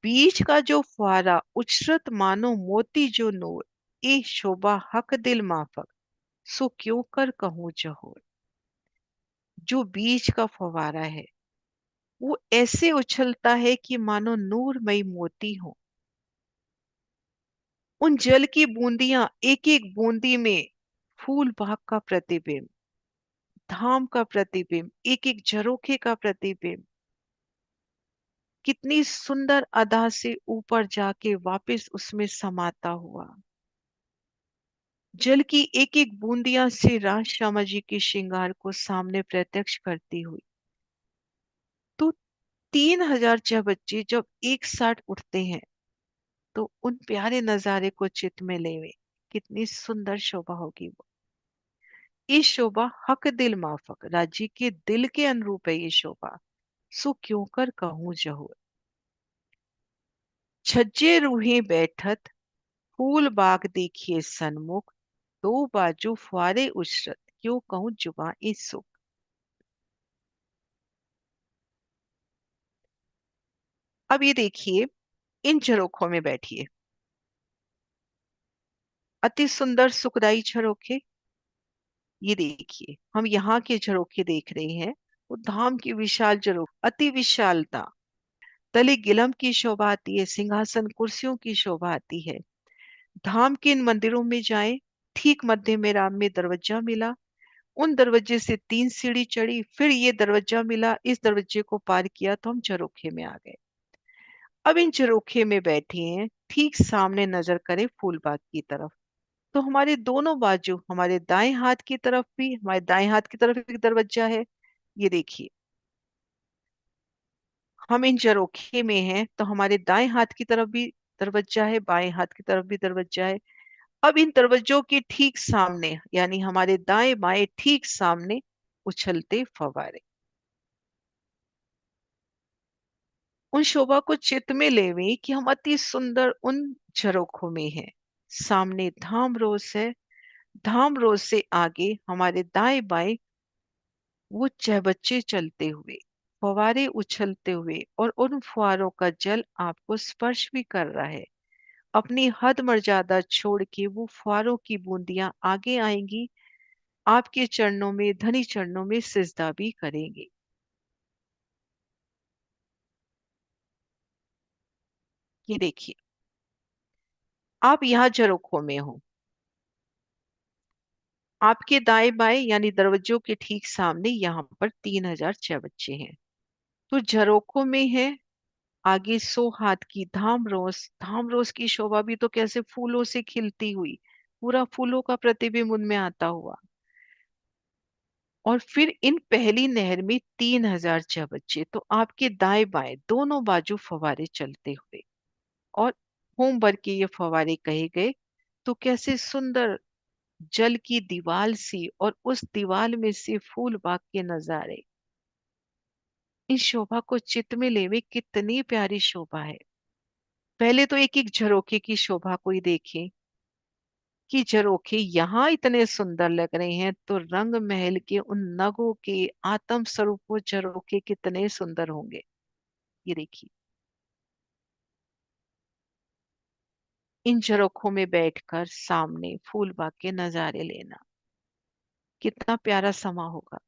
बीच का जो फुआरा उछरत मानो मोती जो नूर, ए शोभा हक दिल माफक, सो क्यों कर कहूँ जहूर। जो बीच का फवारा है वो ऐसे उछलता है कि मानो नूरमयी मोती हो। उन जल की बूंदियां एक एक बूंदी में फूल बाग का प्रतिबिंब, धाम का प्रतिबिंब, एक एक झरोखे का प्रतिबिंब, कितनी सुंदर अदा से ऊपर जाके वापस उसमें समाता हुआ। जल की एक एक बूंदियां से राज श्यामा जी के श्रृंगार को सामने प्रत्यक्ष करती हुई। तो 3,000 बच्चे जब एक साथ उठते हैं तो उन प्यारे नजारे को चित्त में लेवे, कितनी सुंदर शोभा होगी वो। ये शोभा हक दिल माफक, राज्य के दिल के अनुरूप है ये शोभा, सो क्यों कर कहूँ जहूर। छज्जे रूहे बैठत, फूल बाग देखिए सन्मुख, दो बाजू फुआरे उछरत, क्यों कहूँ जुबा ए सुख। अब ये देखिए, इन झरोखों में बैठिए, अति सुंदर सुखदाई झरोखे। ये देखिए, हम यहाँ के झरोखे देख रहे हैं। वो धाम की विशाल झरोख, अति विशालता, तले गिलम की शोभा आती है, सिंहासन कुर्सियों की शोभा आती है। धाम के इन मंदिरों में जाएं, ठीक मध्य में राम में दरवाजा मिला, उन दरवाजे से 3 सीढ़ी चढ़ी, फिर ये दरवाजा मिला, इस दरवाजे को पार किया तो हम झरोखे में आ गए। अब इन झरोखे में बैठे हैं, ठीक सामने नजर करें फूलबाग की तरफ, तो हमारे दोनों बाजू, हमारे दाएं हाथ की तरफ भी, हमारे दाएं हाथ की तरफ एक दरवाजा है। ये देखिए, हम इन झरोखे में हैं तो हमारे दाएं हाथ की तरफ भी दरवाजा है, बाएं हाथ की तरफ भी दरवाजा है। अब इन दरवाजों के ठीक सामने, यानी हमारे दाएं बाएं ठीक सामने, उछलते फव्वारे। उन शोभा को चित्त में लेवे कि हम अति सुंदर उन झरोखों में हैं। सामने धाम रोज है, धाम रोज से आगे हमारे दाएं बाएं वो चहबच्चे चलते हुए, फव्वारे उछलते हुए, और उन फुहारों का जल आपको स्पर्श भी कर रहा है। अपनी हद मर्यादा छोड़ के वो फुहारों की बूंदियां आगे आएंगी, आपके चरणों में, धनी चरणों में सिजदा भी करेंगे। ये देखिए, आप यहाँ झरोखों में हो, आपके दाएं बाएं यानी दरवाजों के ठीक सामने यहाँ पर 3,006 बच्चे हैं। तो झरोखों में है, आगे 100 हाथ की धाम रोज, धाम रोज की शोभा भी तो कैसे फूलों से खिलती हुई, पूरा फूलों का प्रतिबिंब उनमें आता हुआ। और फिर इन पहली नहर में 3,006 बच्चे, तो आपके दाएं बाएं दोनों बाजू फवारे चलते हुए, और होम भर के ये फवारे कहे गए। तो कैसे सुंदर जल की दीवार सी, और उस दीवार में से फूल बाग के नजारे, इस शोभा को चित्त में लेवे, कितनी प्यारी शोभा है। पहले तो एक एक झरोखे की शोभा को ही देखें कि झरोखे यहाँ इतने सुंदर लग रहे हैं, तो रंग महल के उन नगों के आत्म स्वरूप वो झरोखे कितने सुंदर होंगे। ये देखिए, इन झरोखों में बैठकर सामने फूल बाग के नजारे लेना, कितना प्यारा समा होगा।